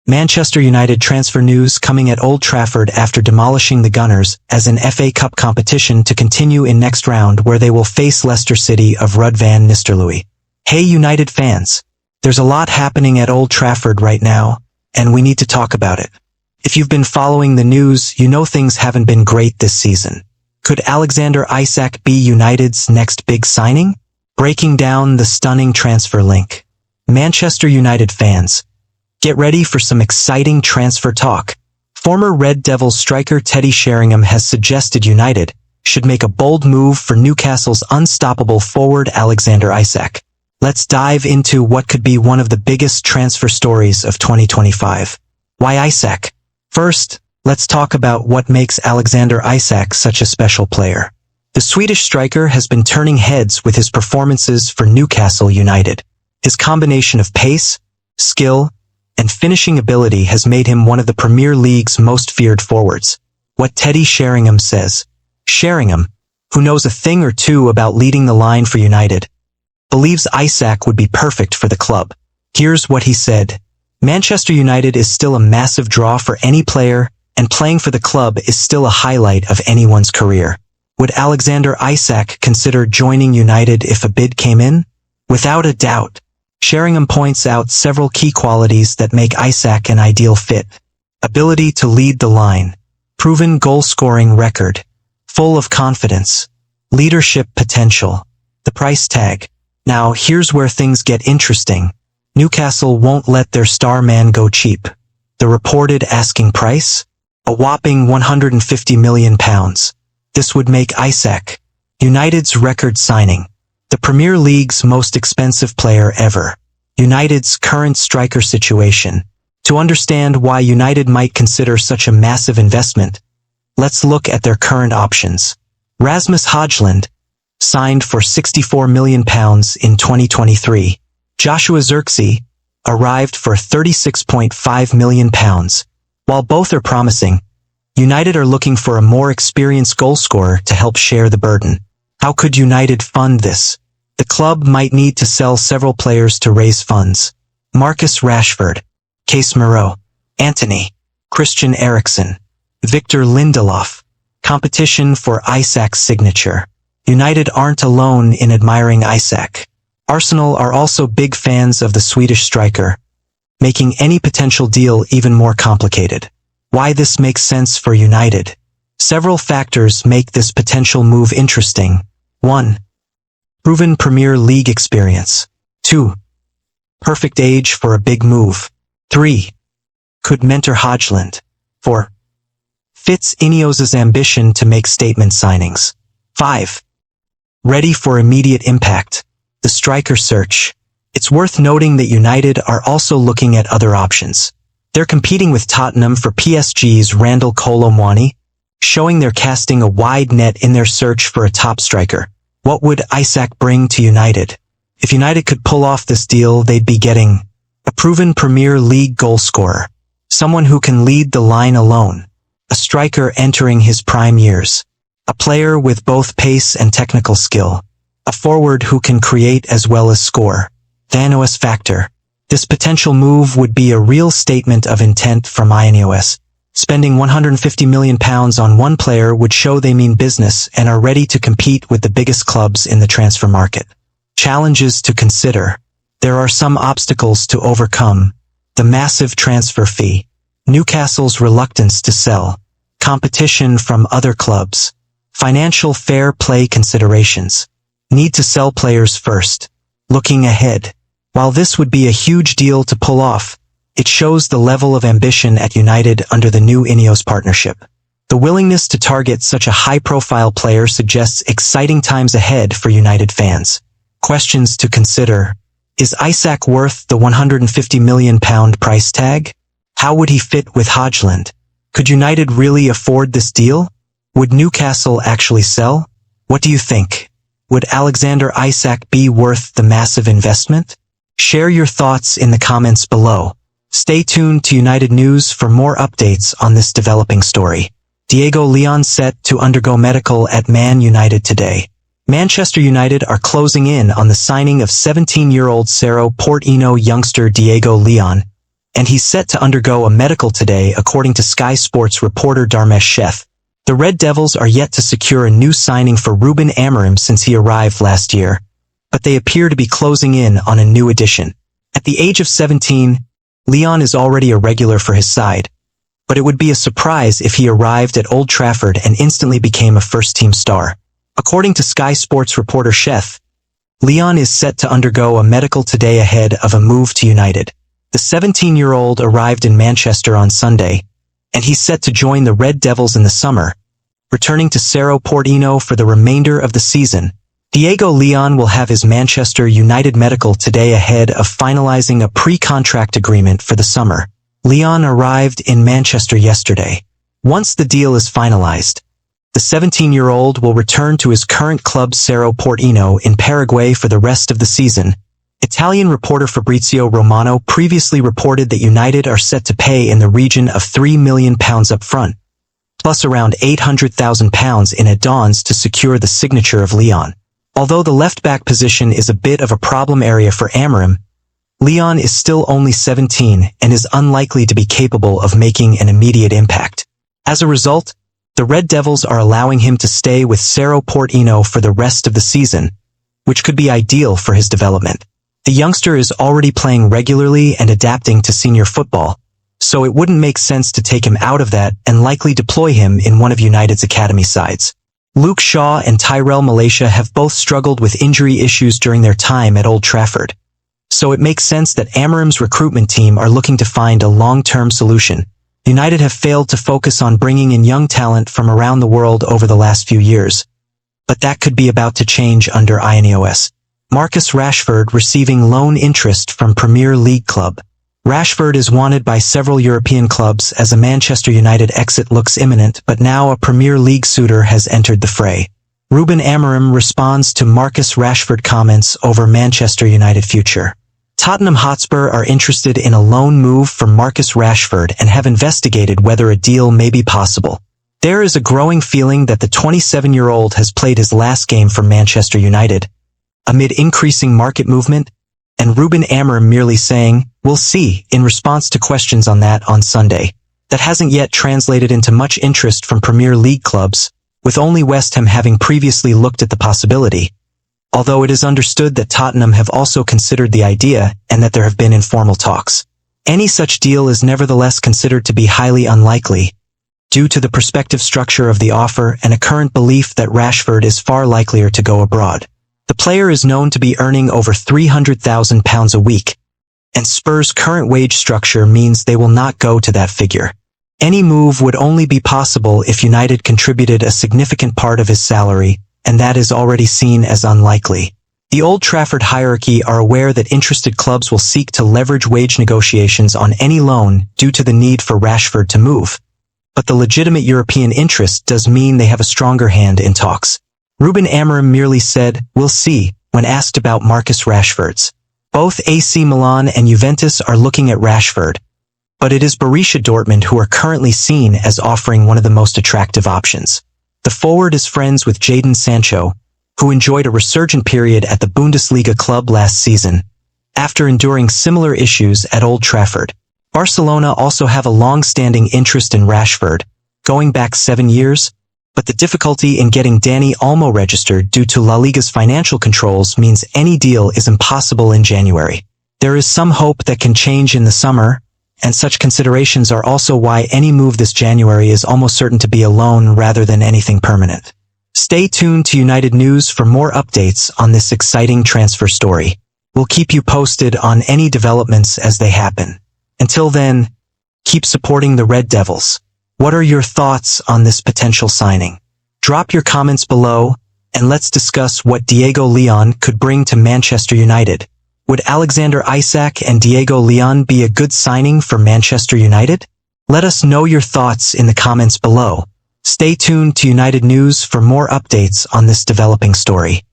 Manchester United transfer news coming at Old Trafford after demolishing the Gunners as an FA Cup competition to continue in next round where they will face Leicester City of Ruud van Nistelrooy. Hey United fans! There's a lot happening at Old Trafford right now, and we need to talk about it. If you've been following the news, you know things haven't been great this season. Could Alexander Isak be United's next big signing? Breaking down the stunning transfer link. Manchester United fans, get ready for some exciting transfer talk. Former Red Devils striker Teddy Sheringham has suggested United should make a bold move for Newcastle's unstoppable forward Alexander Isak. Let's dive into what could be one of the biggest transfer stories of 2025. Why Isak? First, let's talk about what makes Alexander Isak such a special player. The Swedish striker has been turning heads with his performances for Newcastle United. His combination of pace, skill, and finishing ability has made him one of the Premier League's most feared forwards. What Teddy Sheringham says. Sheringham, who knows a thing or two about leading the line for United, believes Isak would be perfect for the club. Here's what he said. Manchester United is still a massive draw for any player, and playing for the club is still a highlight of anyone's career. Would Alexander Isak consider joining United if a bid came in? Without a doubt. Sheringham points out several key qualities that make Isak an ideal fit. Ability to lead the line. Proven goal-scoring record. Full of confidence. Leadership potential. The price tag. Now, here's where things get interesting. Newcastle won't let their star man go cheap. The reported asking price? A whopping £150 million. This would make Isak United's record signing. The Premier League's most expensive player ever. United's current striker situation. To understand why United might consider such a massive investment, let's look at their current options. Rasmus Højlund, signed for £64 million in 2023. Joshua Zirkzee, arrived for £36.5 million. While both are promising, United are looking for a more experienced goalscorer to help share the burden. How could United fund this? The club might need to sell several players to raise funds. Marcus Rashford, Casemiro, Antony, Christian Eriksen, Victor Lindelof. Competition for Isak's signature. United aren't alone in admiring Isak. Arsenal are also big fans of the Swedish striker, making any potential deal even more complicated. Why this makes sense for United? Several factors make this potential move interesting. 1. Proven Premier League experience. 2. Perfect age for a big move. 3. Could mentor Højlund. 4. Fits Ineos's ambition to make statement signings. 5. Ready for immediate impact. The striker search. It's worth noting that United are also looking at other options. They're competing with Tottenham for PSG's Randal Kolo Muani, showing they're casting a wide net in their search for a top striker. What would Isak bring to United? If United could pull off this deal, they'd be getting a proven Premier League goalscorer, someone who can lead the line alone, a striker entering his prime years, a player with both pace and technical skill, a forward who can create as well as score. The Ineos factor. This potential move would be a real statement of intent from Ineos. Spending £150 million on one player would show they mean business and are ready to compete with the biggest clubs in the transfer market. Challenges to consider. There are some obstacles to overcome. The massive transfer fee. Newcastle's reluctance to sell. Competition from other clubs. Financial fair play considerations. Need to sell players first. Looking ahead. While this would be a huge deal to pull off, it shows the level of ambition at United under the new Ineos partnership. The willingness to target such a high-profile player suggests exciting times ahead for United fans. Questions to consider. Is Isak worth the £150 million price tag? How would he fit with Højlund? Could United really afford this deal? Would Newcastle actually sell? What do you think? Would Alexander Isak be worth the massive investment? Share your thoughts in the comments below. Stay tuned to United News for more updates on this developing story. Diego Leon set to undergo medical at Man United today. Manchester United are closing in on the signing of 17-year-old Cerro Porteño youngster Diego Leon, and he's set to undergo a medical today, according to Sky Sports reporter Dharmesh Sheth. The Red Devils are yet to secure a new signing for Ruben Amorim since he arrived last year, but they appear to be closing in on a new addition. At the age of 17, Leon is already a regular for his side, but it would be a surprise if he arrived at Old Trafford and instantly became a first-team star. According to Sky Sports reporter Sheth, Leon is set to undergo a medical today ahead of a move to United. The 17-year-old arrived in Manchester on Sunday, and he's set to join the Red Devils in the summer, returning to Cerro Porteño for the remainder of the season. Diego Leon will have his Manchester United medical today ahead of finalizing a pre-contract agreement for the summer. Leon arrived in Manchester yesterday. Once the deal is finalized, the 17-year-old will return to his current club Cerro Porteño in Paraguay for the rest of the season. Italian reporter Fabrizio Romano previously reported that United are set to pay in the region of £3 million up front, plus around £800,000 in add-ons to secure the signature of Leon. Although the left-back position is a bit of a problem area for Amorim, Leon is still only 17 and is unlikely to be capable of making an immediate impact. As a result, the Red Devils are allowing him to stay with Cerro Porteño for the rest of the season, which could be ideal for his development. The youngster is already playing regularly and adapting to senior football, so it wouldn't make sense to take him out of that and likely deploy him in one of United's academy sides. Luke Shaw and Tyrell Malaysia have both struggled with injury issues during their time at Old Trafford, so it makes sense that Amorim's recruitment team are looking to find a long-term solution. United have failed to focus on bringing in young talent from around the world over the last few years, but that could be about to change under Ineos. Marcus Rashford receiving loan interest from Premier League club. Rashford is wanted by several European clubs as a Manchester United exit looks imminent, but now a Premier League suitor has entered the fray. Ruben Amorim responds to Marcus Rashford comments over Manchester United future. Tottenham Hotspur are interested in a loan move for Marcus Rashford and have investigated whether a deal may be possible. There is a growing feeling that the 27-year-old has played his last game for Manchester United, amid increasing market movement, and Ruben Amorim merely saying, "We'll see," in response to questions on that on Sunday. That hasn't yet translated into much interest from Premier League clubs, with only West Ham having previously looked at the possibility, although it is understood that Tottenham have also considered the idea and that there have been informal talks. Any such deal is nevertheless considered to be highly unlikely, due to the prospective structure of the offer and a current belief that Rashford is far likelier to go abroad. The player is known to be earning over £300,000 a week, and Spurs' current wage structure means they will not go to that figure. Any move would only be possible if United contributed a significant part of his salary, and that is already seen as unlikely. The Old Trafford hierarchy are aware that interested clubs will seek to leverage wage negotiations on any loan due to the need for Rashford to move, but the legitimate European interest does mean they have a stronger hand in talks. Ruben Amorim merely said, "We'll see," when asked about Marcus Rashford's. Both AC Milan and Juventus are looking at Rashford, but it is Borussia Dortmund who are currently seen as offering one of the most attractive options. The forward is friends with Jadon Sancho, who enjoyed a resurgent period at the Bundesliga club last season, after enduring similar issues at Old Trafford. Barcelona also have a long-standing interest in Rashford, going back 7 years, but the difficulty in getting Dani Olmo registered due to La Liga's financial controls means any deal is impossible in January. There is some hope that can change in the summer, and such considerations are also why any move this January is almost certain to be a loan rather than anything permanent. Stay tuned to United News for more updates on this exciting transfer story. We'll keep you posted on any developments as they happen. Until then, keep supporting the Red Devils. What are your thoughts on this potential signing? Drop your comments below, and let's discuss what Diego Leon could bring to Manchester United. Would Alexander Isak and Diego Leon be a good signing for Manchester United? Let us know your thoughts in the comments below. Stay tuned to United News for more updates on this developing story.